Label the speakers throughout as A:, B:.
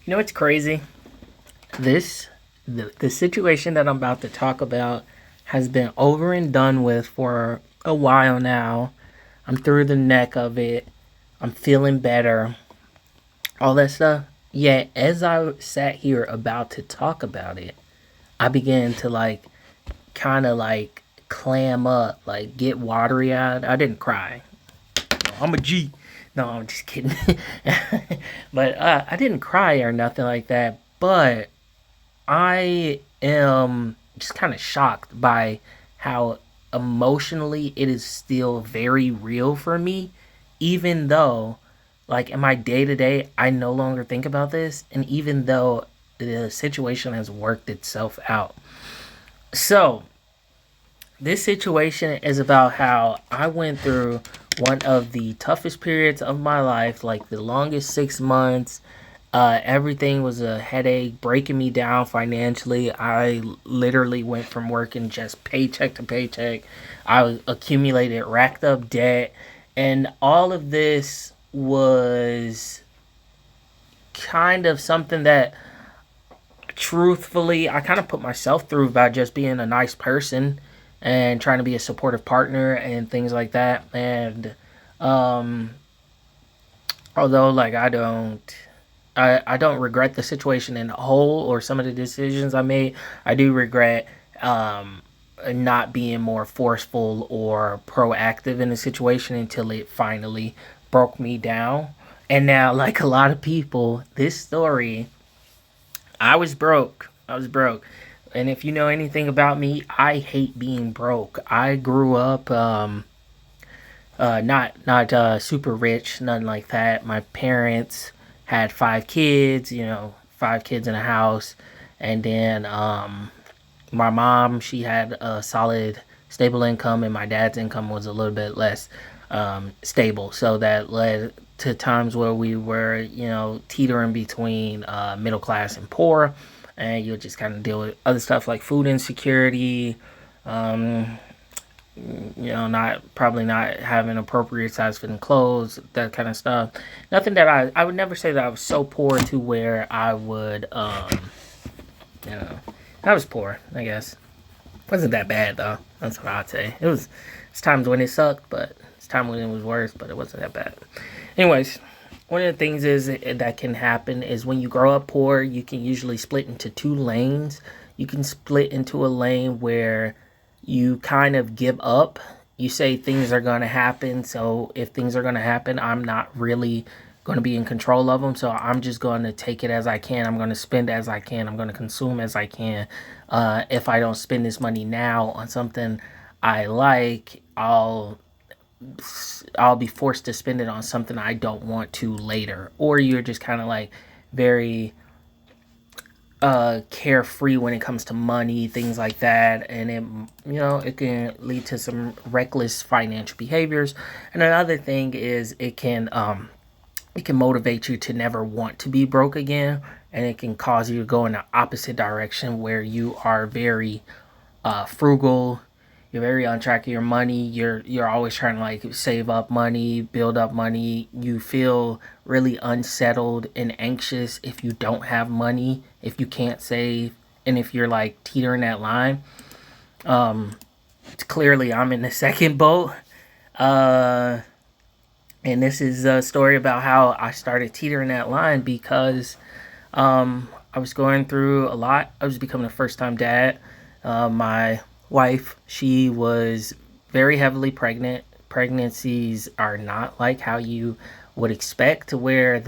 A: You know what's crazy? This the situation that I'm about to talk about has been over and done with for a while now. I'm through the neck of it. I'm feeling better. All that stuff. Yet as I sat here about to talk about it, I began to kind of clam up, like get watery eyed. I didn't cry. No, I'm a G. No, I'm just kidding. But I didn't cry or nothing like that. But I am just kind of shocked by how emotionally it is still very real for me, even though, like, in my day to day, I no longer think about this, and even though the situation has worked itself out. So, this situation is about how I went through one of the toughest periods of my life, like the longest 6 months. Everything was a headache, breaking me down financially. I literally went from working just paycheck to paycheck. I accumulated, racked up debt, and all of this was kind of something that, truthfully, I kind of put myself through by just being a nice person and trying to be a supportive partner and things like that. And um, although, like, I don't regret the situation in whole or some of the decisions I made. I do regret um, not being more forceful or proactive in the situation until it finally broke me down. And now, like a lot of people, this story, I was broke. I was broke. And if you know anything about me, I hate being broke. I grew up not super rich, nothing like that. My parents had 5 kids, 5 kids in a house, and then my mom, she had a solid, stable income, and my dad's income was a little bit less stable. So that led to times where we were, teetering between middle class and poor, and you'll just kind of deal with other stuff like food insecurity, um, not probably not having appropriate size fitting clothes, that kind of stuff. Nothing that I would never say that I was so poor to where I would, you know, I was poor, I guess. Wasn't that bad though. That's what I'd say. It's times when it sucked, but it's time when it was worse, but it wasn't that bad. Anyways, one of the things is that can happen is when you grow up poor, you can usually split into two lanes. You can split into a lane where you kind of give up. You say things are going to happen. So if things are going to happen, I'm not really going to be in control of them. So I'm just going to take it as I can. I'm going to spend as I can. I'm going to consume as I can. If I don't spend this money now on something I like, I'll be forced to spend it on something I don't want to later. Or you're just kind of like very carefree when it comes to money, things like that, and it can lead to some reckless financial behaviors. And another thing is it can motivate you to never want to be broke again, and it can cause you to go in the opposite direction where you are very frugal. You're very on track of your money. You're always trying to like save up money, build up money. You feel really unsettled and anxious if you don't have money, if you can't save, and if you're like teetering that line. Um, Clearly, I'm in the second boat. Uh, and this is a story about how I started teetering that line because I was going through a lot. I was becoming a first time dad. My wife, she was very heavily pregnant. Pregnancies are not like how you would expect, where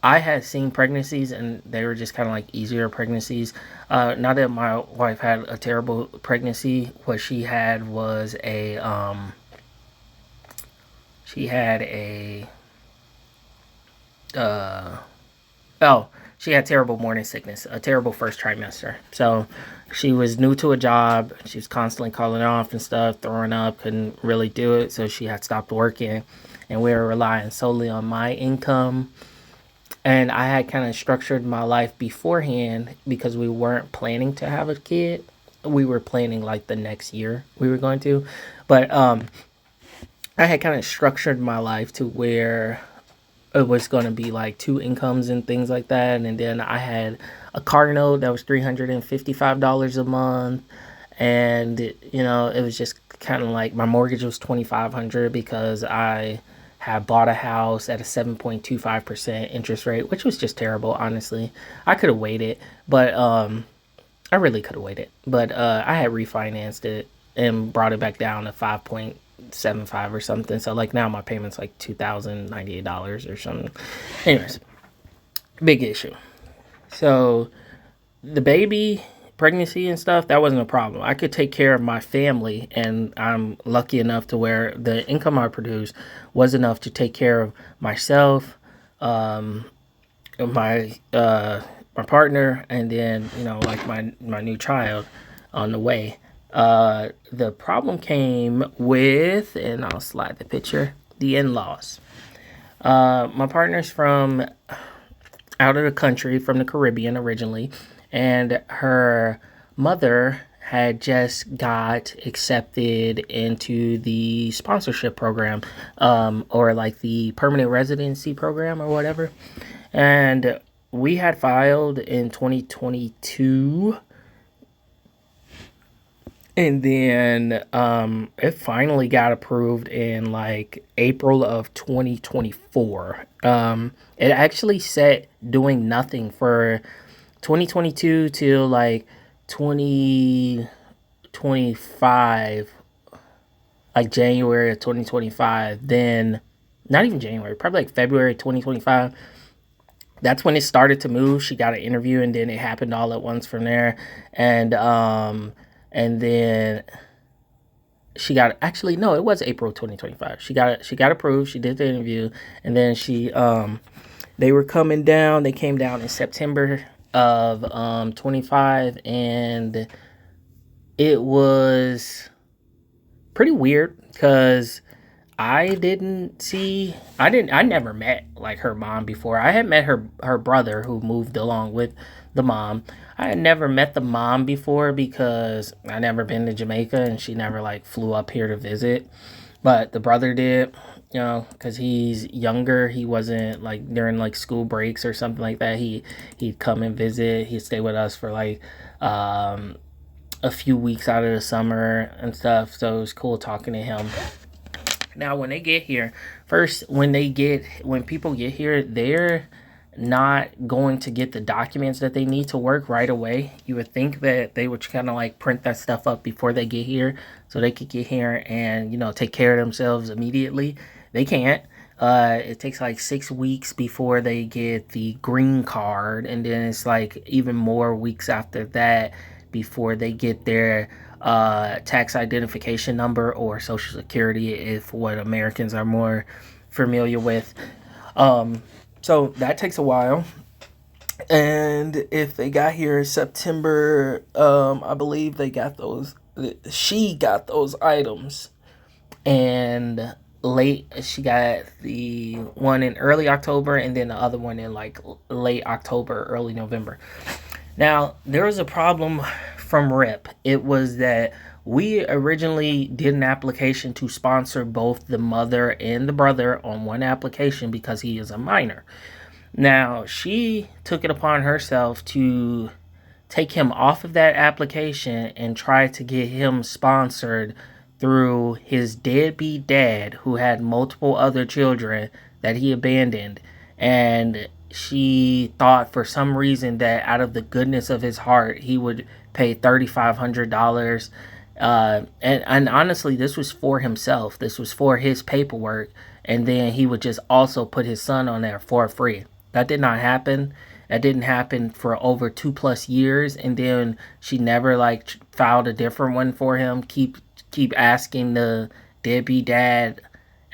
A: I had seen pregnancies and they were just kind of like easier pregnancies. Not that my wife had a terrible pregnancy. What she had was she had a, uh, oh, she had terrible morning sickness, a terrible first trimester. So she was new to a job. She was constantly calling off and stuff, throwing up, couldn't really do it. So she had stopped working, and we were relying solely on my income. And I had kind of structured my life beforehand because we weren't planning to have a kid. We were planning like the next year we were going to. But I had kind of structured my life to where it was going to be like two incomes and things like that. And then I had a car note that was $355 a month. And, it was just kind of like my mortgage was 2,500 because I had bought a house at a 7.25% interest rate, which was just terrible, honestly. I could have waited, but I really could have waited. But I had refinanced it and brought it back down to 5.75 or something. So like now my payment's like $2,098 or something. Anyways, big issue. So the baby pregnancy and stuff, that wasn't a problem. I could take care of my family, and I'm lucky enough to where the income I produced was enough to take care of myself, um, my partner, and then like my new child on the way. The problem came with, and I'll slide the picture, the in-laws. My partner's from out of the country, from the Caribbean originally, and her mother had just got accepted into the sponsorship program, or like the permanent residency program or whatever. And we had filed in 2022, and then it finally got approved in like April of 2024. It actually set doing nothing for 2022 till like 2025, like January of 2025. Then not even January, probably like February 2025. That's when it started to move. She got an interview, and then it happened all at once from there. And then she got, actually no, it was April 2025. She got approved. She did the interview, and then they were coming down. They came down in September of 25, and it was pretty weird because I never met like her mom before. I had met her brother who moved along with the mom. I had never met the mom before because I never been to Jamaica, and she never like flew up here to visit. But the brother did, because he's younger. He wasn't like during like school breaks or something like that. He'd come and visit. He'd stay with us for like a few weeks out of the summer and stuff. So it was cool talking to him. Now, when they get here, first, when people get here, they're not going to get the documents that they need to work right away. You would think that they would kind of like print that stuff up before they get here so they could get here and, take care of themselves immediately. They can't. It takes like 6 weeks before they get the green card, and then it's like even more weeks after that before they get their tax identification number or social security, if what Americans are more familiar with. So that takes a while. And if they got here in September, I believe she got those items. And she got the one in early October, and then the other one in like late October, early November. Now, there was a problem from RIP. It was that we originally did an application to sponsor both the mother and the brother on one application because he is a minor. Now, she took it upon herself to take him off of that application and try to get him sponsored through his deadbeat dad, who had multiple other children that he abandoned. And she thought for some reason that out of the goodness of his heart, he would pay $3,500. And honestly, this was for himself. This was for his paperwork. And then he would just also put his son on there for free. That did not happen. That didn't happen for over 2+ years. And then she never like filed a different one for him. Keep asking the deadbeat dad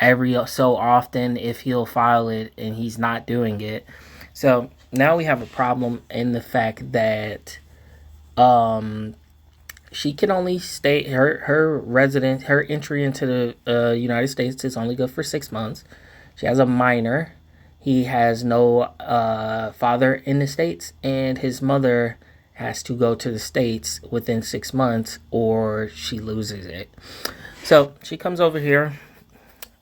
A: every so often if he'll file it, and he's not doing it. So now we have a problem in the fact that she can only stay, her entry into the United States is only good for 6 months. She has a minor. He has no father in the States, and his mother has to go to the States within 6 months or she loses it. So she comes over here.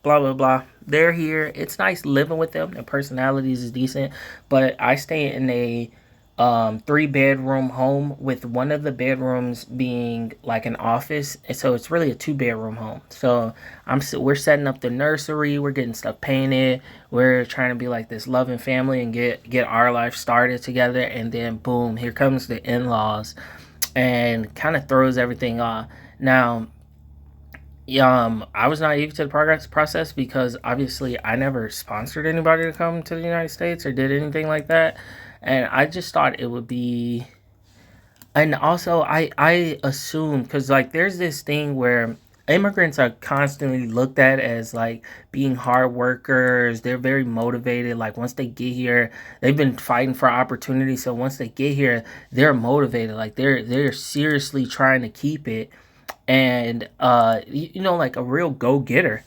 A: blah blah blah. They're here. It's nice living with them. Their personalities is decent, but I stay in a 3 bedroom home with one of the bedrooms being like an office, and so it's really a 2 bedroom home. So we're setting up the nursery. We're getting stuff painted. We're trying to be like this loving family and get our life started together. And then boom, here comes the in-laws, and kind of throws everything off. Now, I was naive to the progress process because obviously I never sponsored anybody to come to the United States or did anything like that, and I just thought it would be. And also, I assume because like there's this thing where immigrants are constantly looked at as like being hard workers. They're very motivated. Like once they get here, they've been fighting for opportunity. So once they get here, they're motivated. Like they're seriously trying to keep it, and like a real go-getter.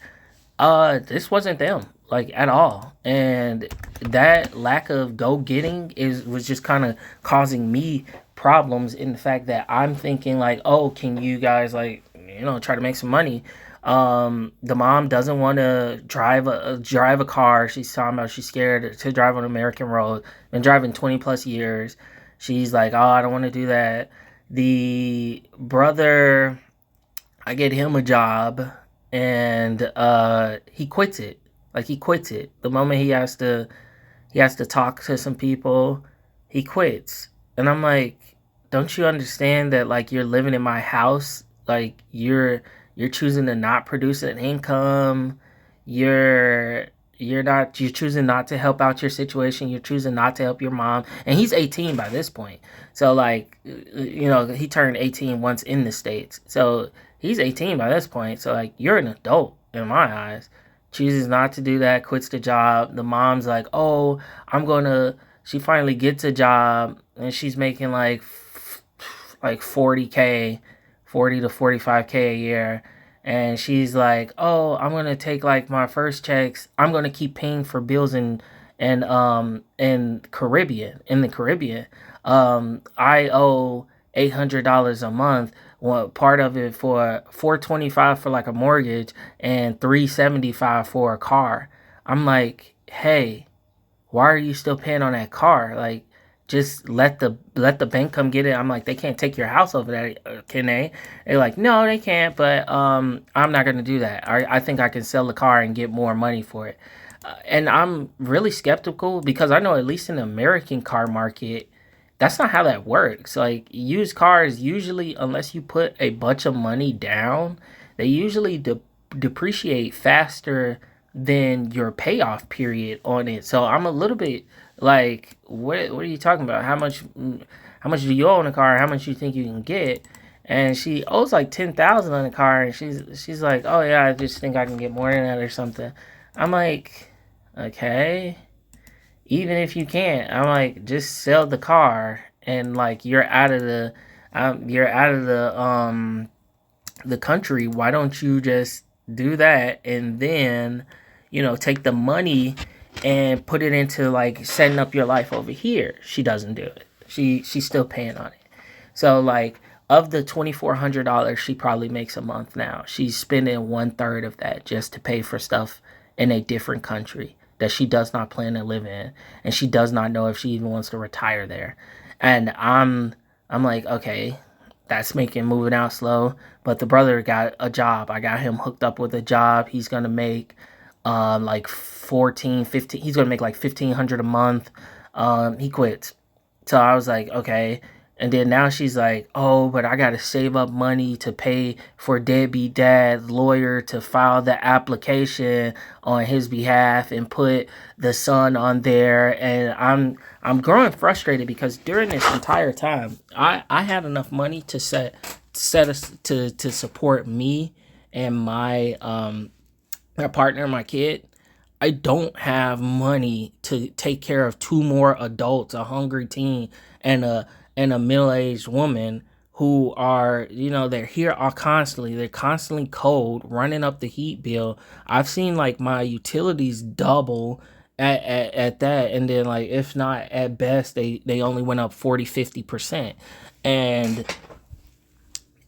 A: This wasn't them, like, at all. And that lack of go-getting is was just kind of causing me problems in the fact that I'm thinking like, oh, can you guys, like, try to make some money. The mom doesn't want to drive a car. She's talking about she's scared to drive on American road. Been driving 20 plus years. She's like, oh, I don't want to do that. The brother, I get him a job, and he quits it. Like, he quits it the moment he has to talk to some people. He quits, and I'm like, don't you understand that, like, you're living in my house? Like, you're choosing to not produce an income. You're you're choosing not to help out your situation. You're choosing not to help your mom. And he's 18 by this point. So, like, he turned 18 once in the States. So he's 18 by this point. So, like, you're an adult in my eyes. Chooses not to do that, quits the job. The mom's like, oh, she finally gets a job, and she's making like 40K, 40 to 45K a year. And she's like, "Oh, I'm gonna take like my first checks. I'm gonna keep paying for bills in the Caribbean. I owe $800 a month. Well, part of it for 425 for like a mortgage and 375 for a car." I'm like, "Hey, why are you still paying on that car? Like, just let the bank come get it." I'm like, they can't take your house over there, can they? They're like, no, they can't. But I'm not gonna do that. I think I can sell the car and get more money for it. And I'm really skeptical because I know at least in the American car market, that's not how that works. Like used cars usually, unless you put a bunch of money down, they usually depreciate faster than your payoff period on it. So I'm a little bit like, what are you talking about? How much do you owe on a car? How much you think you can get? And she owes like 10,000 on the car, and she's like, oh yeah, I just think I can get more than that or something. I'm like, okay, even if you can't, I'm like, just sell the car, and like you're out of the country. Why don't you just do that, and then take the money and put it into like setting up your life over here? She doesn't do it. She's still paying on it. So like, of the $2,400 she probably makes a month now, she's spending 1/3 of that just to pay for stuff in a different country that she does not plan to live in, and she does not know if she even wants to retire there. And I'm like, okay, that's making moving out slow. But the brother got a job. I got him hooked up with a job. He's gonna make like 14, 15. He's gonna make like 1,500 a month. He quits. So I was like, okay. And then now she's like, oh, but I gotta save up money to pay for deadbeat dad's lawyer to file the application on his behalf and put the son on there. And I'm growing frustrated because during this entire time, I had enough money to set us to support me and my partner, my kid. I don't have money to take care of two more adults, a hungry teen and a middle-aged woman who are, they're here all constantly. They're constantly cold, running up the heat bill. I've seen like my utilities double at that, and then like if not at best, they only went up 40-50%. And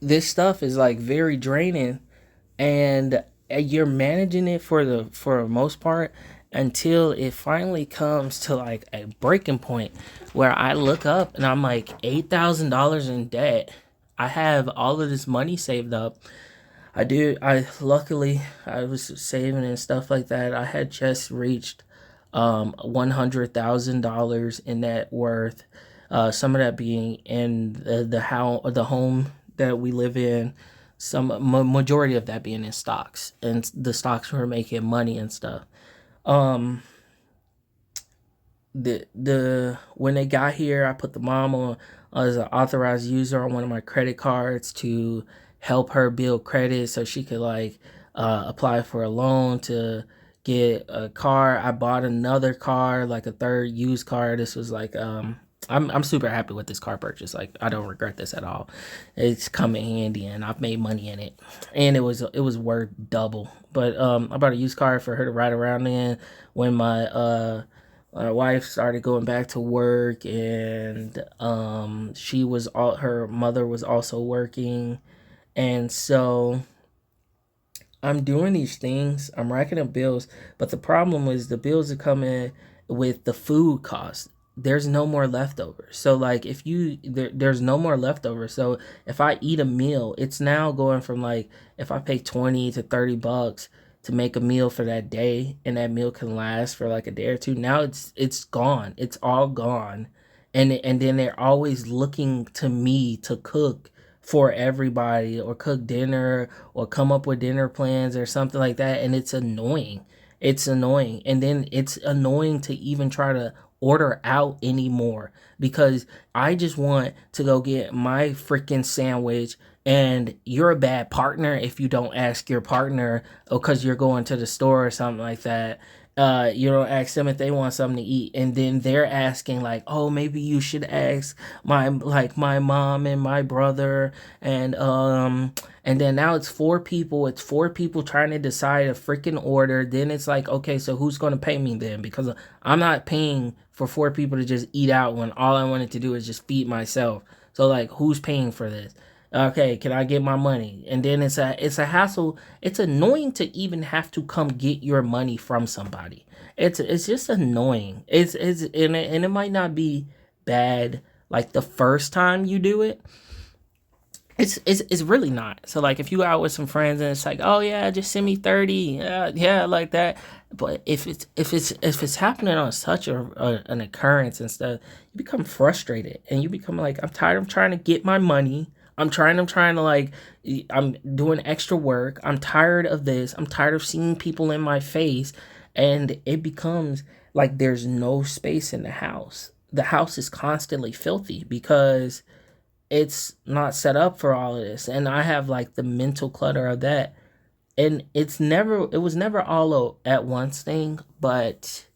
A: this stuff is like very draining, and you're managing it for the most part until it finally comes to like a breaking point where I look up and I'm like $8,000 in debt. I have all of this money saved up. I do. I luckily I was saving and stuff like that. I had just reached $100,000 in net worth. Some of that being in the home that we live in. Some majority of that being in stocks, and the stocks were making money and stuff. Um, the when they got here, I put the mom on as an authorized user on one of my credit cards to help her build credit so she could like apply for a loan to get a car. I bought another car, like a third used car. This was like I'm super happy with this car purchase. Like I don't regret this at all. It's come in handy and I've made money in it. And it was worth double. But I bought a used car for her to ride around in when my wife started going back to work, and her mother was also working, and so I'm doing these things. I'm racking up bills, but the problem is the bills are coming with the food cost. There's no more leftovers. So like if there's no more leftovers. So if I eat a meal, it's now going from like if I pay 20 to 30 bucks to make a meal for that day and that meal can last for like a day or two. Now it's gone. It's all gone. And then they're always looking to me to cook for everybody or cook dinner or come up with dinner plans or something like that, and it's annoying. It's annoying. And then it's annoying to even try to order out anymore because I just want to go get my freaking sandwich, and you're a bad partner if you don't ask your partner because you're going to the store or something like that. You don't ask them if they want something to eat, and then they're asking like, "Oh, maybe you should ask my mom and my brother," and then now it's four people. It's four people trying to decide a freaking order. Then it's like, okay, so who's going to pay me then? Because I'm not paying for four people to just eat out when all I wanted to do is just feed myself. So like, who's paying for this? Okay, can I get my money? And then it's a hassle. It's annoying to even have to come get your money from somebody. It's just annoying. And it might not be bad like the first time you do it. It's really not. So like if you out with some friends and it's like, oh yeah, just send me 30, yeah, like that. But if it's happening on such an occurrence and stuff, you become frustrated and you become like, I'm tired of trying to get my money. I'm trying to like, I'm doing extra work. I'm tired of this. I'm tired of seeing people in my face, and it becomes like there's no space in the house. The house is constantly filthy because it's not set up for all of this, and I have like the mental clutter of that. And it was never all at once thing, but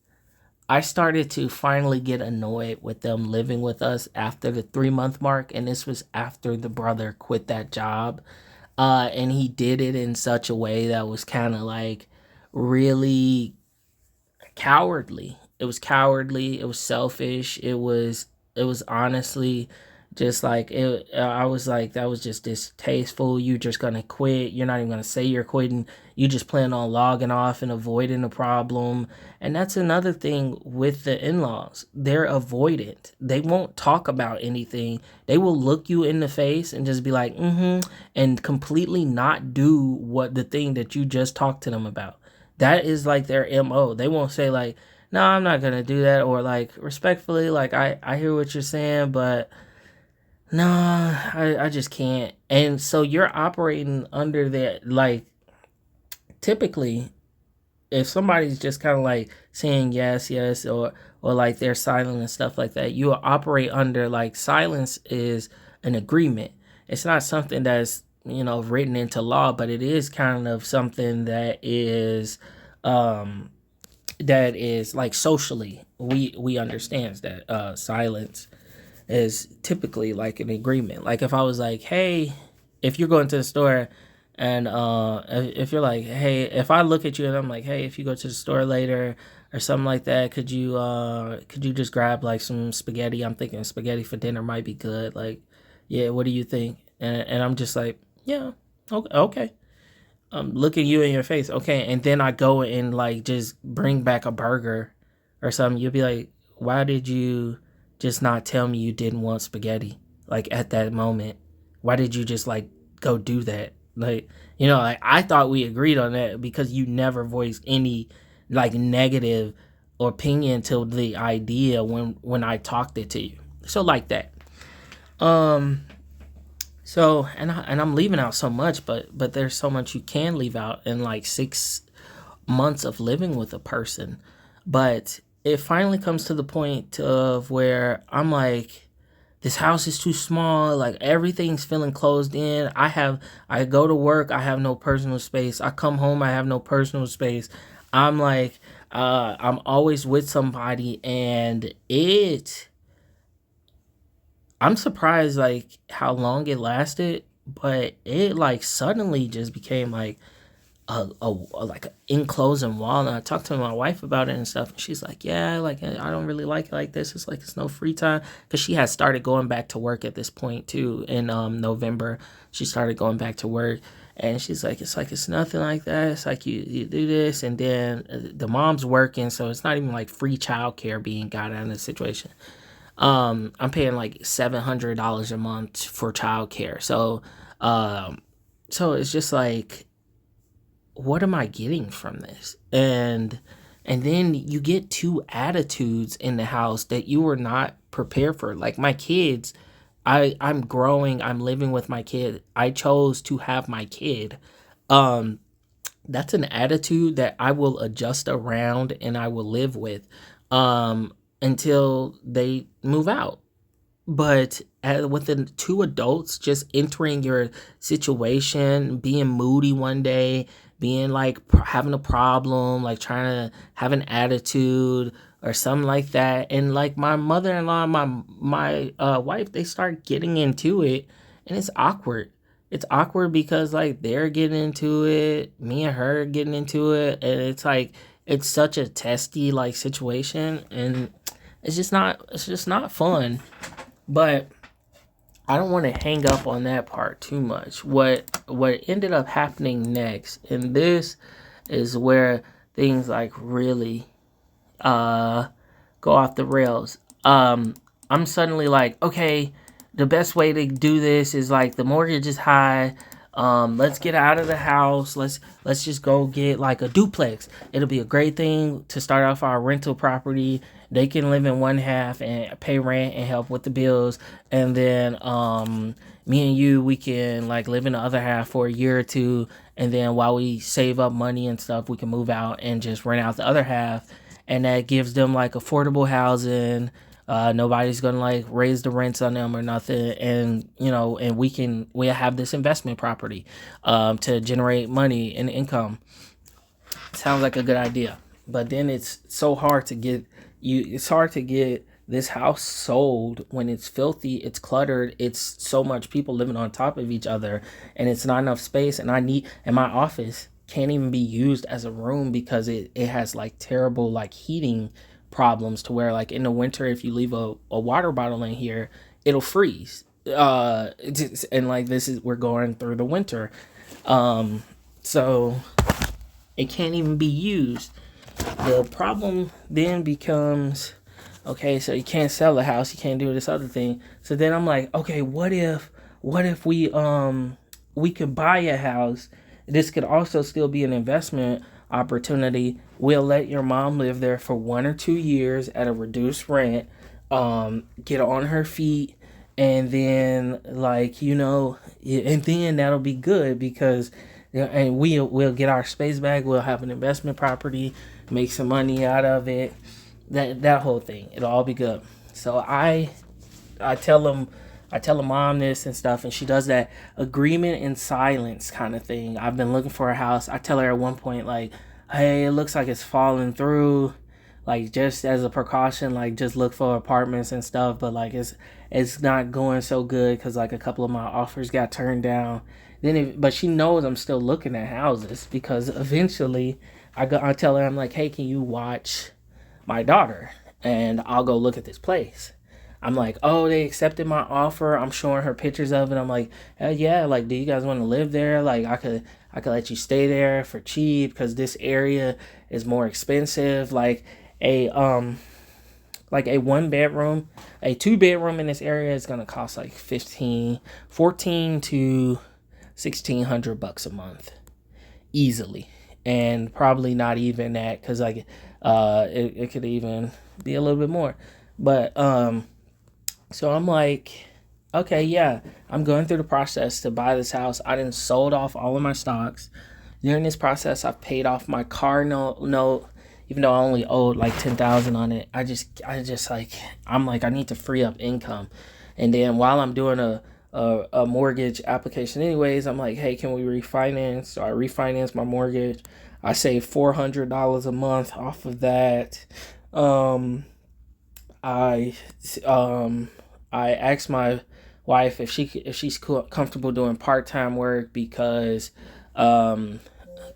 A: I started to finally get annoyed with them living with us after the 3 month mark, and this was after the brother quit that job. And he did it in such a way that was kind of like really cowardly. It was cowardly. It was selfish. It was honestly just like it. I was like, that was just distasteful. You just gonna quit. You're not even gonna say you're quitting. You just plan on logging off and avoiding the problem. And that's another thing with the in-laws. They're avoidant. They won't talk about anything. They will look you in the face and just be like, mm-hmm, and completely not do what the thing that you just talked to them about. That is like their MO. They won't say like, no, I'm not gonna do that, or like respectfully, like I hear what you're saying, but no, I just can't. And so you're operating under that, like typically if somebody's just kind of like saying yes, yes, or like they're silent and stuff like that, you operate under like silence is an agreement. It's not something that's written into law, but it is kind of something um that is like socially we understands that silence is typically like an agreement. Like if I was like, hey, if you're going to the store and if you're like, hey, if I look at you and I'm like, hey, if you go to the store later or something like that, could you just grab like some spaghetti? I'm thinking spaghetti for dinner might be good. Like, yeah, what do you think? And I'm just like, yeah, okay, okay. looking you in your face, okay, and then I go and like just bring back a burger or something, you'll be like, why did you just not tell me you didn't want spaghetti? Like at that moment, why did you just like go do that? Like, like I thought we agreed on that because you never voiced any like negative opinion to the idea when I talked it to you. So like that. Um so I'm leaving out so much, but there's so much you can leave out in like 6 months of living with a person. But it finally comes to the point of where I'm like, this house is too small. Like everything's feeling closed in. I go to work, I have no personal space. I come home, I have no personal space. I'm like, I'm always with somebody, and I'm surprised like how long it lasted, but it like suddenly just became like like an enclosing wall. And I talked to my wife about it and stuff, and she's like, "Yeah, like I don't really like it like this. It's like it's no free time," because she had started going back to work at this point too. In November, she started going back to work, and she's like it's nothing like that. It's like you do this, and then the mom's working, so it's not even like free childcare being got out of the situation. I'm paying like $700 a month for childcare, um, so it's just like, what am I getting from this? And then you get two attitudes in the house that you were not prepared for. Like my kids, I'm growing, I'm living with my kid. I chose to have my kid. Um that's an attitude that I will adjust around and I will live with until they move out. But within two adults just entering your situation, being moody one day, being like having a problem, like trying to have an attitude or something like that, and like my mother-in-law, my wife, they start getting into it, and it's awkward. It's awkward because like they're getting into it, me and her are getting into it, and it's like it's such a testy like situation, and it's just not fun. But I don't want to hang up on that part too much. What ended up happening next, and this is where things like really uh go off the rails. I'm suddenly like, okay, the best way to do this is like the mortgage is high. Let's get out of the house. Let's just go get like a duplex. It'll be a great thing to start off our rental property. They can live in one half and pay rent and help with the bills, and then me and you, we can like live in the other half for a year or two, and then while we save up money and stuff, we can move out and just rent out the other half, and that gives them like affordable housing. Nobody's gonna like raise the rents on them or nothing, and and we have this investment property to generate money and income. Sounds like a good idea, but then it's so hard to get It's hard to get this house sold when it's filthy, it's cluttered, it's so much people living on top of each other, and it's not enough space. And my office can't even be used as a room because it has like terrible like heating problems to where like in the winter if you leave a water bottle in here, it'll freeze. And like this is we're going through the winter. So it can't even be used. The problem then becomes, okay, so you can't sell the house, you can't do this other thing. So then I'm like, okay, what if we could buy a house? This could also still be an investment opportunity. We'll let your mom live there for 1 or 2 years at a reduced rent, get on her feet, and then and then that'll be good because and we'll get our space back. We'll have an investment property, make some money out of it. That whole thing, it'll all be good. So I tell them I tell them mom this and stuff, and she does that agreement in silence kind of thing. I've been looking for a house. I tell her at one point like, hey, it looks like it's falling through. Like just as a precaution, like just look for apartments and stuff. But like it's not going so good because like a couple of my offers got turned down. But she knows I'm still looking at houses because eventually I tell her I'm like, hey, can you watch my daughter and I'll go look at this place. I'm like, oh, they accepted my offer. I'm showing her pictures of it. I'm like, hell yeah, like, do you guys want to live there? Like, I could let you stay there for cheap because this area is more expensive. A um like a one bedroom, a two bedroom in this area is gonna cost like 14 to $1,600 a month easily, and probably not even that because it could even be a little bit more. But so I'm like, okay, yeah, I'm going through the process to buy this house. I didn't sold off all of my stocks. During this process, I've paid off my car note, even though I only owed like 10,000 on it. I just like, I'm like, I need to free up income, and then while I'm doing a mortgage application, anyways, I'm like, hey, can we refinance? So I refinance my mortgage. I save $400 a month off of that. Um, I um I asked my wife if she's comfortable doing part time work um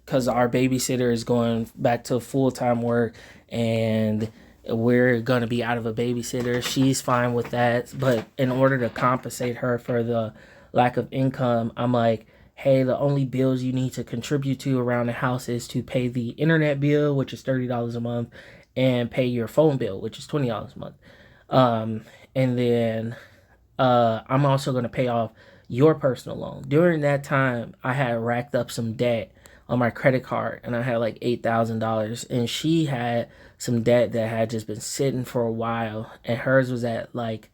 A: because our babysitter is going back to full time work, and we're gonna be out of a babysitter. She's fine with that, but in order to compensate her for the lack of income, I'm like, hey, the only bills you need to contribute to around the house is to pay the internet bill, which is $30 a month, and pay your phone bill, which is $20 a month. And then I'm also going to pay off your personal loan. During that time, I had racked up some debt on my credit card, and I had like $8,000, and she had some debt that had just been sitting for a while, and hers was at like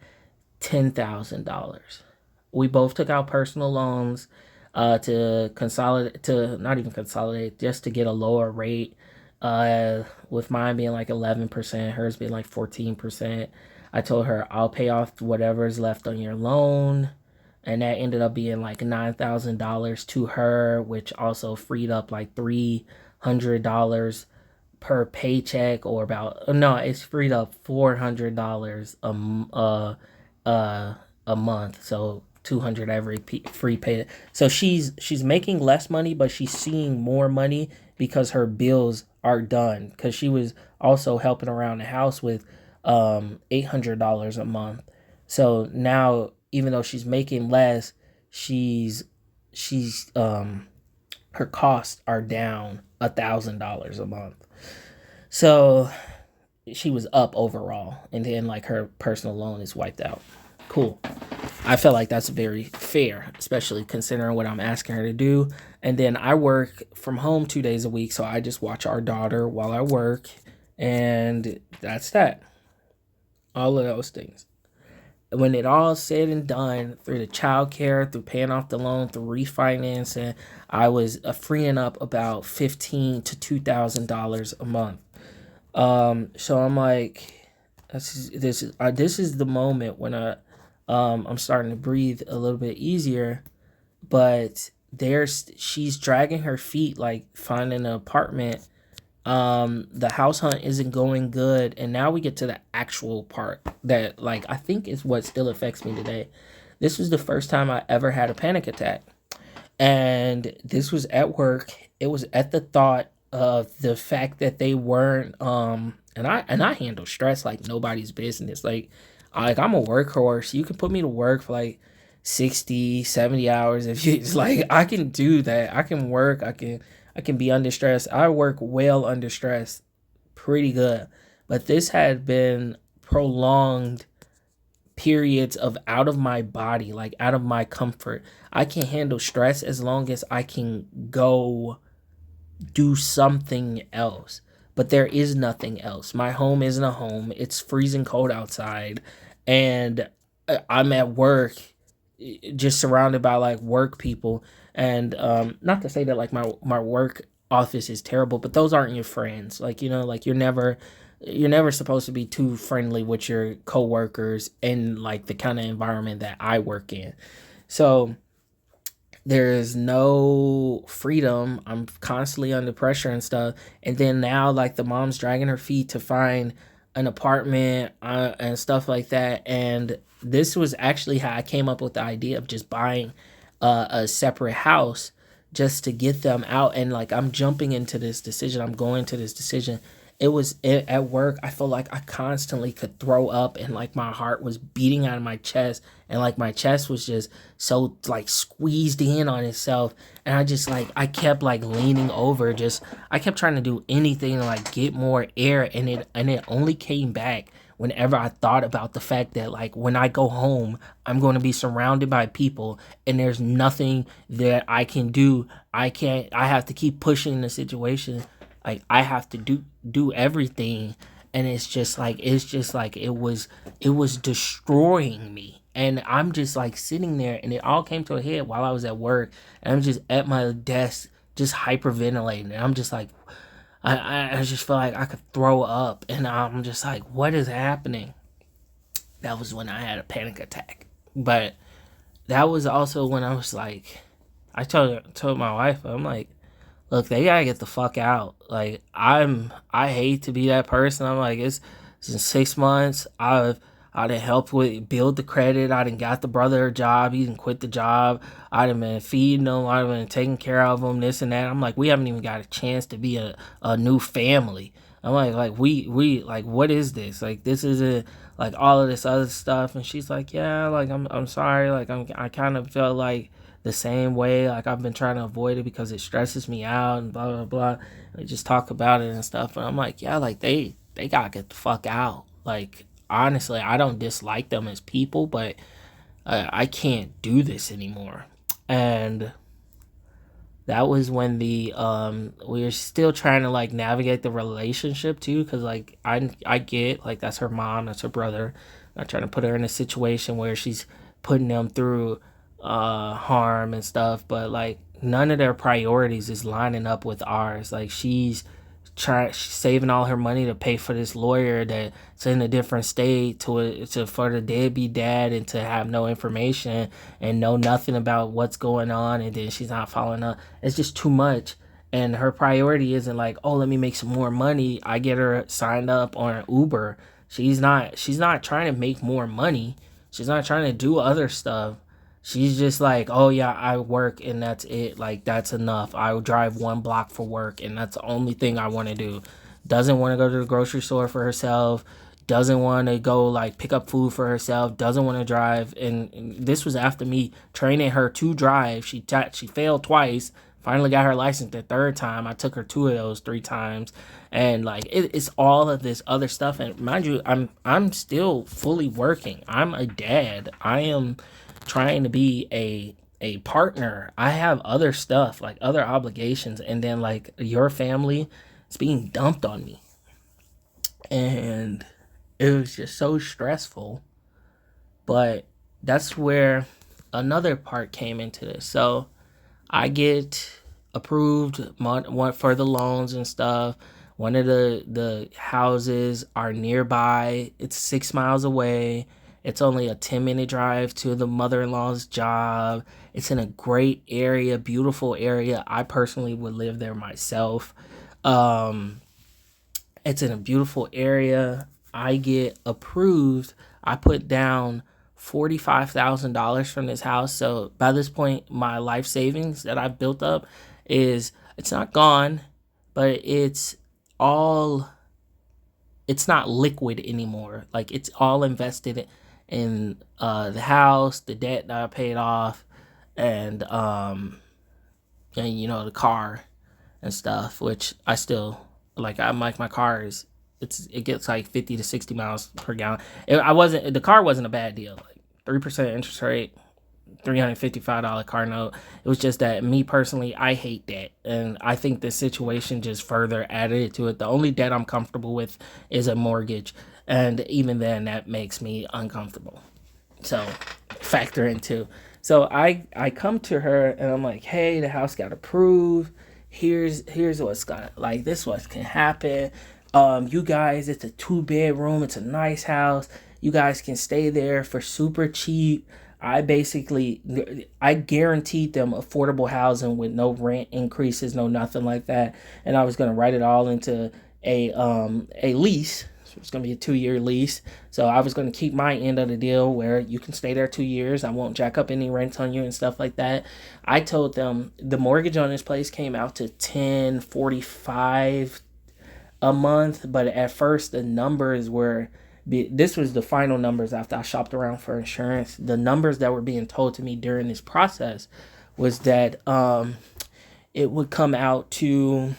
A: $10,000. We both took out personal loans to consolidate, to not even consolidate, just to get a lower rate. With mine being like 11%, hers being like 14%. I told her I'll pay off whatever's left on your loan, and that ended up being like $9,000 to her, which also freed up like $300 per paycheck, or about no, it's freed up $400 a month, so 200 every free pay. So she's making less money, but she's seeing more money because her bills are done. Because she was also helping around the house with $800 a month. So now, even though she's making less, she's her costs are down $1,000 a month. So she was up overall, and then like her personal loan is wiped out. Cool. I feel like that's very fair, especially considering what I'm asking her to do. And then I work from home 2 days a week, so I just watch our daughter while I work, and that's that. All of those things. When it all said and done, through the child care, through paying off the loan, through refinancing, I was freeing up about $15 to $2,000 a month. So I'm like, this is the moment when I'm starting to breathe a little bit easier. But she's dragging her feet, like finding an apartment. The house hunt isn't going good, and now we get to the actual part that, like, I think is what still affects me today. This was the first time I ever had a panic attack, and this was at work. It was at the thought of the fact that they weren't and I handle stress like nobody's business. Like I'm a workhorse. You can put me to work for like 60, 70 hours if you, it's like I can do that. I can work. I can be under stress. I work well under stress, pretty good. But this had been prolonged periods of out of my body, like out of my comfort. I can handle stress as long as I can go do something else. But there is nothing else. My home isn't a home. It's freezing cold outside, and I'm at work, just surrounded by like work people. And not to say that like my work office is terrible, but those aren't your friends. Like, like you're never supposed to be too friendly with your coworkers in like the kind of environment that I work in. So there is no freedom. I'm constantly under pressure and stuff. And then now, like, the mom's dragging her feet to find an apartment and stuff like that. And this was actually how I came up with the idea of just buying a separate house just to get them out. And like, I'm jumping into this decision. I'm going to this decision At work. I felt like I constantly could throw up, and like my heart was beating out of my chest, and like my chest was just so like squeezed in on itself. And I just like I kept like leaning over, just I kept trying to do anything to like get more air, and it only came back whenever I thought about the fact that like when I go home, I'm going to be surrounded by people, and there's nothing that I can do. I have to keep pushing the situation. Like I have to do everything, and it was destroying me. And I'm just like sitting there, and it all came to a head while I was at work, and I'm just at my desk just hyperventilating, and I'm just like I just feel like I could throw up, and I'm just like, what is happening? That was when I had a panic attack. But that was also when I was like, I told my wife, I'm like, look, they gotta get the fuck out. Like I hate to be that person. I'm like, it's in 6 months. I done helped with build the credit. I done got the brother a job. He didn't quit the job. I done been feeding him. I done been taking care of him. This and that. I'm like, we haven't even got a chance to be a new family. I'm like we like what is this? Like this isn't like all of this other stuff. And she's like, yeah, like I'm sorry. Like I kind of felt like the same way. Like I've been trying to avoid it because it stresses me out and blah blah blah. And we just talk about it and stuff. And I'm like, yeah, like they gotta get the fuck out. Like honestly, I don't dislike them as people, but I can't do this anymore. And that was when the we were still trying to like navigate the relationship too, because like I get like that's her mom, that's her brother. I'm not trying to put her in a situation where she's putting them through harm and stuff, but like none of their priorities is lining up with ours. Like she's saving all her money to pay for this lawyer that's in a different state to for the deadbeat dad, and to have no information and know nothing about what's going on, and then she's not following up. It's just too much. And her priority isn't like, oh, let me make some more money. I get her signed up on Uber. She's not trying to make more money. She's not trying to do other stuff. She's just like, oh yeah, I work and that's it. Like that's enough. I drive 1 block for work, and that's the only thing I want to do. Doesn't want to go to the grocery store for herself. Doesn't want to go like pick up food for herself. Doesn't want to drive. And this was after me training her to drive. She failed twice. Finally got her license the third time. I took her 2 of those 3 times, and like it's all of this other stuff. And mind you, I'm still fully working. I'm a dad. I am trying to be a partner. I have other stuff, like other obligations, and then like your family is being dumped on me. And it was just so stressful. But that's where another part came into this. So I get approved for the loans and stuff. One of the houses are nearby. It's 6 miles away. It's only a 10-minute drive to the mother-in-law's job. It's in a great area, beautiful area. I personally would live there myself. Um, it's in a beautiful area. I get approved. I put down $45,000 from this house. So by this point, my life savings that I built up it's not gone, but all it's not liquid anymore. Like it's all invested in the house, the debt that I paid off, and the car and stuff, which I still like. I'm like my car is it gets like 50 to 60 miles per gallon. The car wasn't a bad deal. Like 3% interest rate, $355 car note. It was just that me personally, I hate debt, and I think this situation just further added to it. The only debt I'm comfortable with is a mortgage, and even then, that makes me uncomfortable. So factor into. So I come to her and I'm like, hey, the house got approved. Here's what's gonna like this what can happen. You guys, it's a 2 bedroom. It's a nice house. You guys can stay there for super cheap. I guaranteed them affordable housing with no rent increases, no nothing like that. And I was gonna write it all into a lease. So it's gonna be a 2-year lease. So I was gonna keep my end of the deal where you can stay there 2 years. I won't jack up any rent on you and stuff like that. I told them the mortgage on this place came out to 1045 a month. But at first, the numbers were this was the final numbers after I shopped around for insurance. The numbers that were being told to me during this process was that it would come out to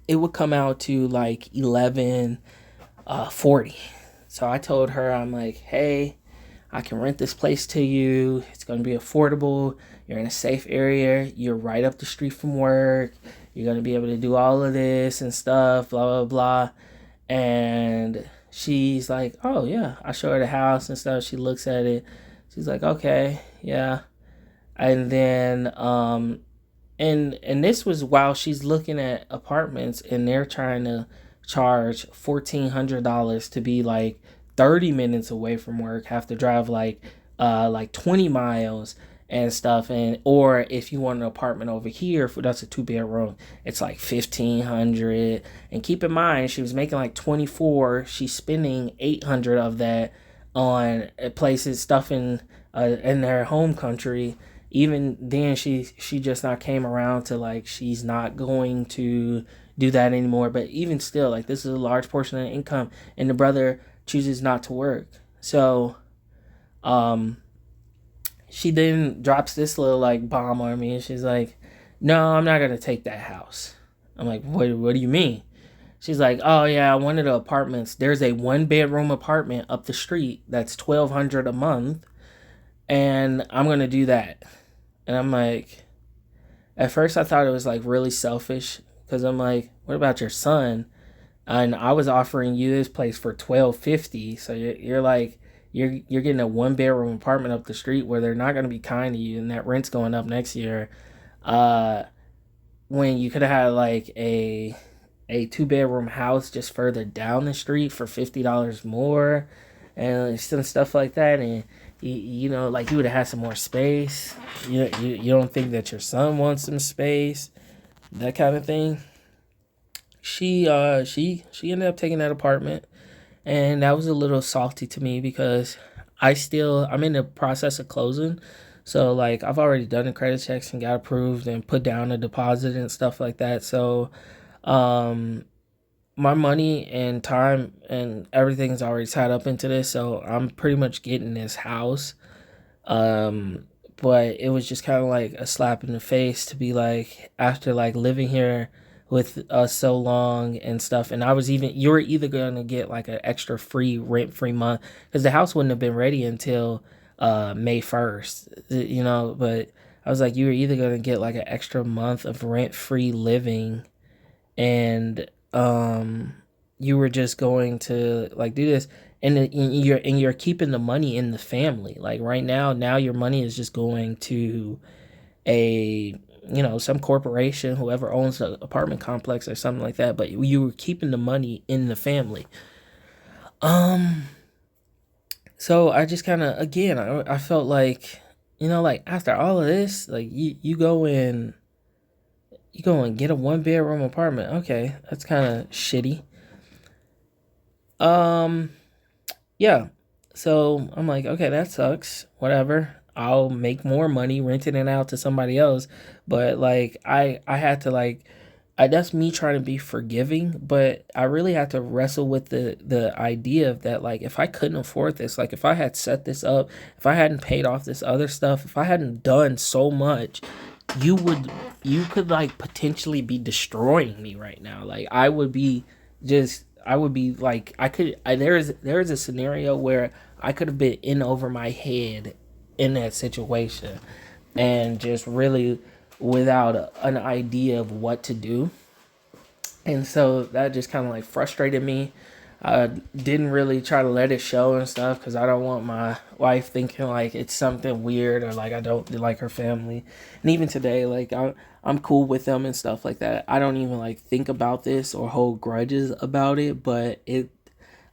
A: like 1140. So I told her, I'm like, hey, I can rent this place to you. It's going to be affordable. You're in a safe area. You're right up the street from work. You're going to be able to do all of this and stuff, blah, blah, blah. And she's like, oh, yeah. I show her the house and stuff. She looks at it. She's like, okay, yeah. And then, and this was while she's looking at apartments and they're trying to charge $1,400 to be like 30 minutes away from work, have to drive like 20 miles and stuff. And or if you want an apartment over here, for that's a 2 bedroom, it's like 1,500. And keep in mind, she was making like 24. She's spending 800 of that on places, stuff in their home country. Even then, she just not came around to like she's not going to do that anymore. But even still, like this is a large portion of the income, and the brother chooses not to work. So, um, she then drops this little like bomb on me, and she's like, "No, I'm not gonna take that house." I'm like, What do you mean?" She's like, "Oh yeah, one of the apartments. There's a 1 bedroom apartment up the street that's 1,200 a month, and I'm gonna do that." And I'm like, at first I thought it was like really selfish because I'm like, what about your son? And I was offering you this place for 1,250. So you're like, you're getting a 1 bedroom apartment up the street where they're not gonna be kind to you, and that rent's going up next year. Uh, when you could have had like a 2 bedroom house just further down the street for $50 more, and some stuff like that, and like you would have had some more space. You don't think that your son wants some space, that kind of thing. She ended up taking that apartment, and that was a little salty to me because I'm in the process of closing. So like I've already done the credit checks and got approved and put down a deposit and stuff like that. So um my money and time and everything's already tied up into this, so I'm pretty much getting this house. Um, but it was just kind of like a slap in the face to be like, after like living here with us so long and stuff, and you were either gonna get like an extra free rent free month because the house wouldn't have been ready until May 1st, but I was like, you were either gonna get like an extra month of rent free living, and you were just going to like do this, and you're keeping the money in the family. Like right now your money is just going to a some corporation, whoever owns the apartment complex or something like that, but you were keeping the money in the family. um so I just kind of, again, I felt like, like after all of this, like you go and get a 1 bedroom apartment. Okay, that's kind of shitty. Um, yeah. So I'm like, okay, that sucks. Whatever. I'll make more money renting it out to somebody else. But like, I had to like, that's me trying to be forgiving, but I really had to wrestle with the idea of that. Like, if I couldn't afford this, like if I had set this up, if I hadn't paid off this other stuff, if I hadn't done so much, you would you could like potentially be destroying me right now. Like I would be like, there is a scenario where I could have been in over my head in that situation, and just really without an idea of what to do. And so that just kind of like frustrated me. I didn't really try to let it show and stuff because I don't want my wife thinking like it's something weird or like I don't like her family. And even today, like I'm cool with them and stuff like that. I don't even like think about this or hold grudges about it, but it,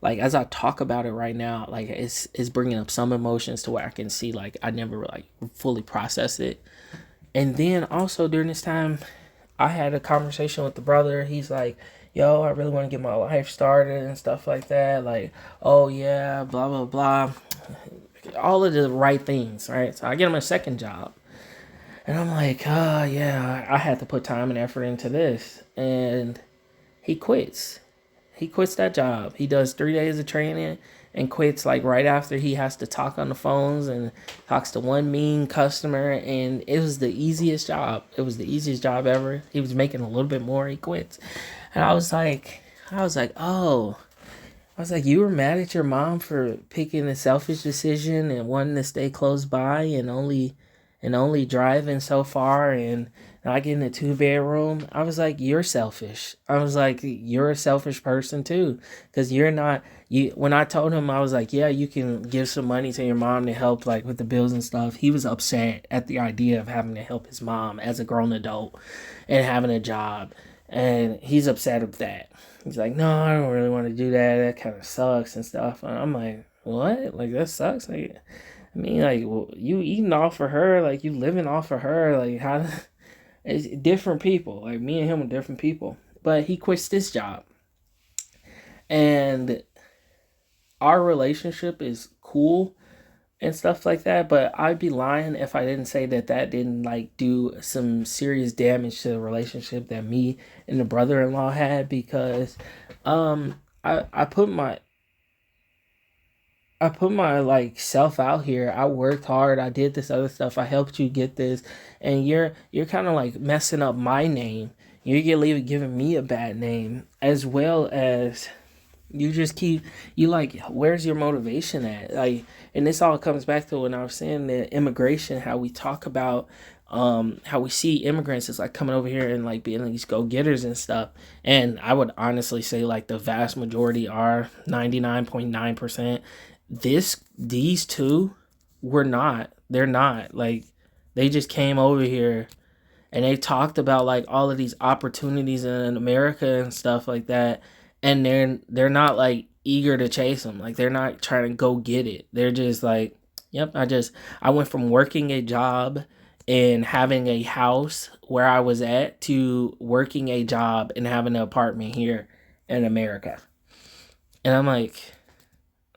A: like as I talk about it right now, like it's bringing up some emotions to where I can see like I never like fully processed it. And then also during this time, I had a conversation with the brother. He's like, "Yo, I really want to get my life started and stuff like that." Like, "Oh yeah, blah blah blah," all of the right things, right? So I get him a second job, and I'm like, "Oh yeah, I had to put time and effort into this," and he quits. He quits that job. He does 3 days of training and quits like right after he has to talk on the phones and talks to one mean customer. And it was the easiest job. It was the easiest job ever. He was making a little bit more. He quits. And oh, I was like, you were mad at your mom for picking a selfish decision and wanting to stay close by and only driving so far and not getting a 2 bedroom. I was like, you're selfish. I was like, you're a selfish person too, because you're not you. When I told him, I was like, yeah, you can give some money to your mom to help like with the bills and stuff. He was upset at the idea of having to help his mom as a grown adult and having a job, and he's upset of that. He's like, no, I don't really want to do that. That kind of sucks and stuff. And I'm like, what? Like that sucks? Like, I mean, like, well, you eating off of her, like you living off of her, like how? It's different people. Like me and him are different people. But he quits this job, and our relationship is cool and stuff like that. But I'd be lying if I didn't say that that didn't like do some serious damage to the relationship that me and the brother-in-law had, because I put my like self out here. I worked hard. I did this other stuff. I helped you get this, and you're kind of like messing up my name. You're giving me a bad name, as well as you just keep you like. Where's your motivation at? Like, and this all comes back to when I was saying that immigration, how we talk about. How we see immigrants as like coming over here and like being these go getters and stuff, and I would honestly say like the vast majority are 99.9%. These two were not. They're not. Like they just came over here and they talked about like all of these opportunities in America and stuff like that, and they're not like eager to chase them. Like they're not trying to go get it. They're just like, yep, I went from working a job and having a house where I was at to working a job and having an apartment here in America. And I'm like,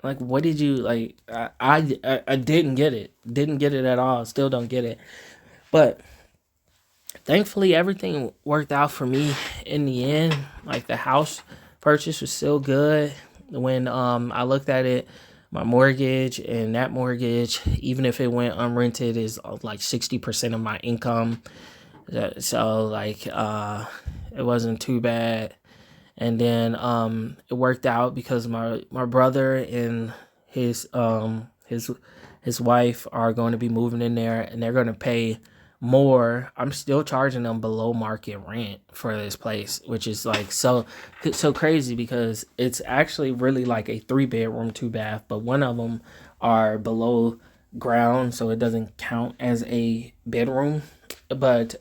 A: what did you like? I didn't get it. Didn't get it at all. Still don't get it. But thankfully, everything worked out for me in the end. Like the house purchase was still good. When I looked at it, my mortgage and that mortgage, even if it went unrented, is like 60% of my income. So like it wasn't too bad. And then it worked out because my brother and his wife are going to be moving in there, and they're going to pay more. I'm still charging them below market rent for this place, which is like so crazy, because it's actually really like a 3 bedroom 2 bath, but one of them are below ground, so it doesn't count as a bedroom. But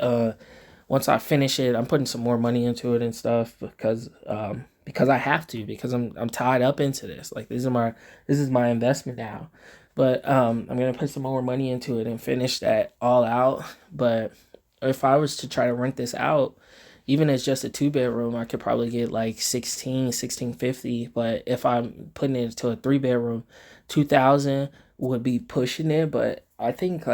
A: once I finish it, I'm putting some more money into it and stuff, because I have to, because I'm tied up into this. Like this is my investment now. But I'm gonna put some more money into it and finish that all out. But if I was to try to rent this out, even as just a 2 bedroom, I could probably get like 1650. But if I'm putting it into a 3 bedroom, 2000 would be pushing it. But I think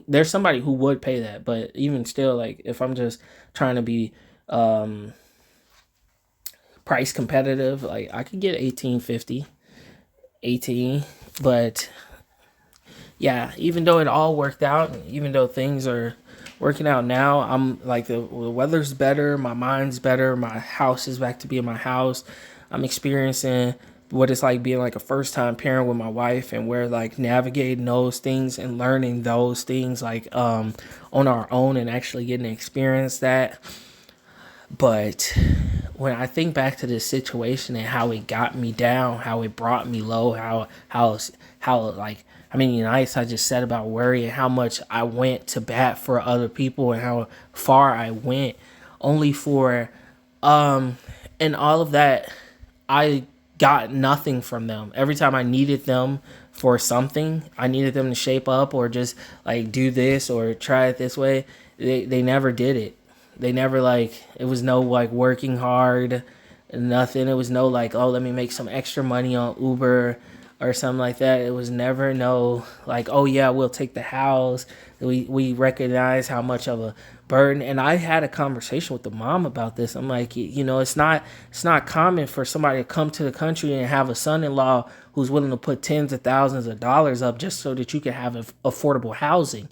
A: there's somebody who would pay that. But even still, like if I'm just trying to be um price competitive, like I could get 1850, 18. But yeah, even though it all worked out, even though things are working out now, I'm like the weather's better, my mind's better, my house is back to being my house. I'm experiencing what it's like being like a first time parent with my wife, and we're like navigating those things and learning those things like on our own and actually getting to experience that. But when I think back to this situation and how it got me down, how it brought me low, how like how many nights I just said about worry, and how much I went to bat for other people and how far I went, only for and all of that, I got nothing from them. Every time I needed them for something, I needed them to shape up or just like do this or try it this way, they never did it. They never like, it was no like working hard, nothing. It was no like, oh, let me make some extra money on Uber or something like that. It was never no like, oh yeah, we'll take the house. We recognize how much of a burden. And I had a conversation with the mom about this. I'm like, it's not common for somebody to come to the country and have a son-in-law who's willing to put tens of thousands of dollars up just so that you can have affordable housing.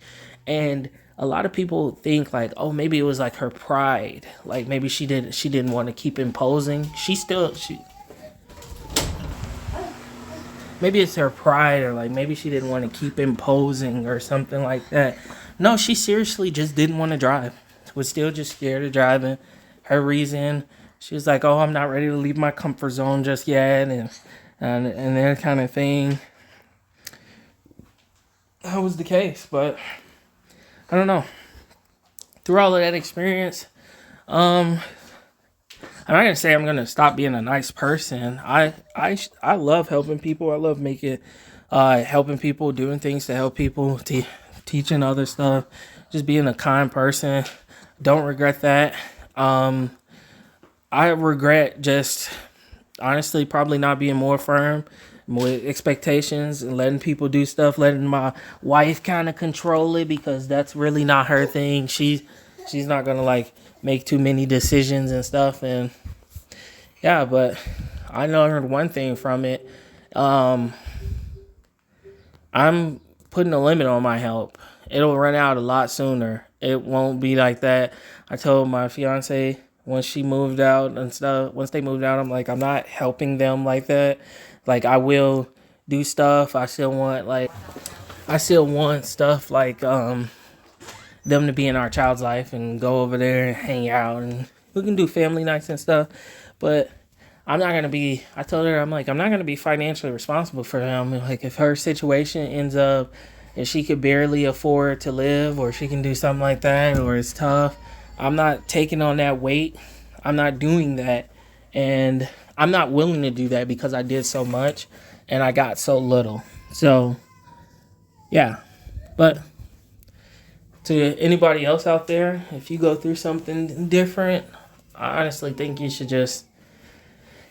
A: And a lot of people think like, oh, maybe it was like her pride, like maybe she didn't want to keep imposing. Maybe it's her pride, or like maybe she didn't want to keep imposing or something like that. No, she seriously just didn't want to drive. Was still just scared of driving. Her reason, she was like, "Oh, I'm not ready to leave my comfort zone just yet," and that kind of thing. That was the case, but I don't know. Through all of that experience, I'm not gonna say I'm gonna stop being a nice person. I love helping people. I love helping people, doing things to help people, teaching other stuff, just being a kind person. Don't regret that. I regret just honestly probably not being more firm with expectations and letting people do stuff, letting my wife kind of control it, because that's really not her thing. She's not gonna like make too many decisions and stuff. And yeah, but I learned one thing from it. I'm putting a limit on my help. It'll run out a lot sooner. It won't be like that. I told my fiance once she moved out and stuff, once they moved out, I'm like, I'm not helping them like that. Like, I will do stuff. I still want stuff like them to be in our child's life and go over there and hang out, and we can do family nights and stuff. But I'm not gonna be. I told her, I'm like, I'm not gonna be financially responsible for them. Like, if her situation ends up, if she could barely afford to live, or she can do something like that, or it's tough, I'm not taking on that weight. I'm not doing that, and I'm not willing to do that because I did so much and I got so little. So, yeah. But to anybody else out there, if you go through something different, I honestly think you should just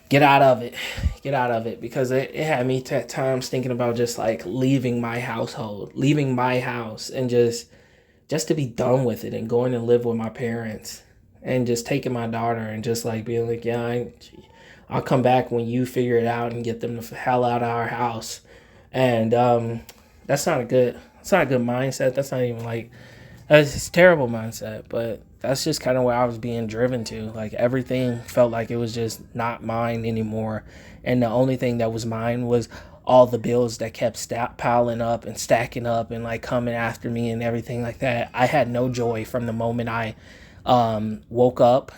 A: get out of it. Get out of it, because it had me at times thinking about just like leaving my household, leaving my house, and just to be done with it and going and live with my parents, and just taking my daughter and just like being like, yeah, I'll come back when you figure it out and get them the hell out of our house. And that's not a good mindset. That's not even like, it's a terrible mindset, but that's just kind of where I was being driven to. Like, everything felt like it was just not mine anymore. And the only thing that was mine was all the bills that kept piling up and stacking up and like coming after me and everything like that. I had no joy from the moment I woke up.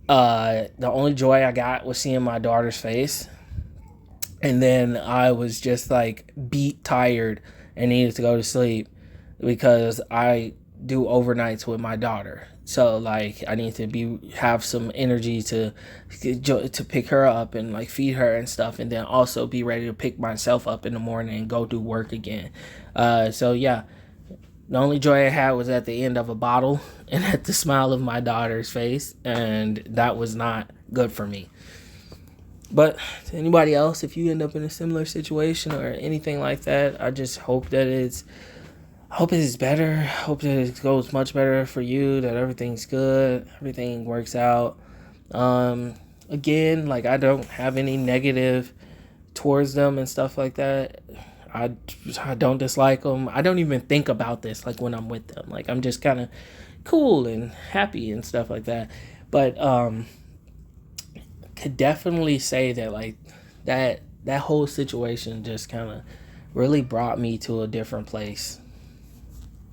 A: The only joy I got was seeing my daughter's face. And then I was just like beat, tired, and needed to go to sleep, because I do overnights with my daughter. So like, I need to have some energy to pick her up and like feed her and stuff, and then also be ready to pick myself up in the morning and go do work again. So yeah, the only joy I had was at the end of a bottle and at the smile of my daughter's face, and that was not good for me. But to anybody else, if you end up in a similar situation or anything like that, I just hope that it's better. Hope that it goes much better for you, that everything's good, everything works out. Again, like, I don't have any negative towards them and stuff like that. I don't dislike them. I don't even think about this like when I'm with them. Like, I'm just kind of cool and happy and stuff like that. But could definitely say that like that whole situation just kind of really brought me to a different place,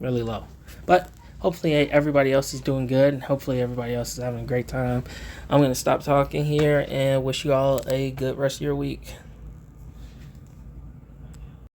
A: really low. But hopefully everybody else is doing good, and hopefully everybody else is having a great time. I'm going to stop talking here and wish you all a good rest of your week.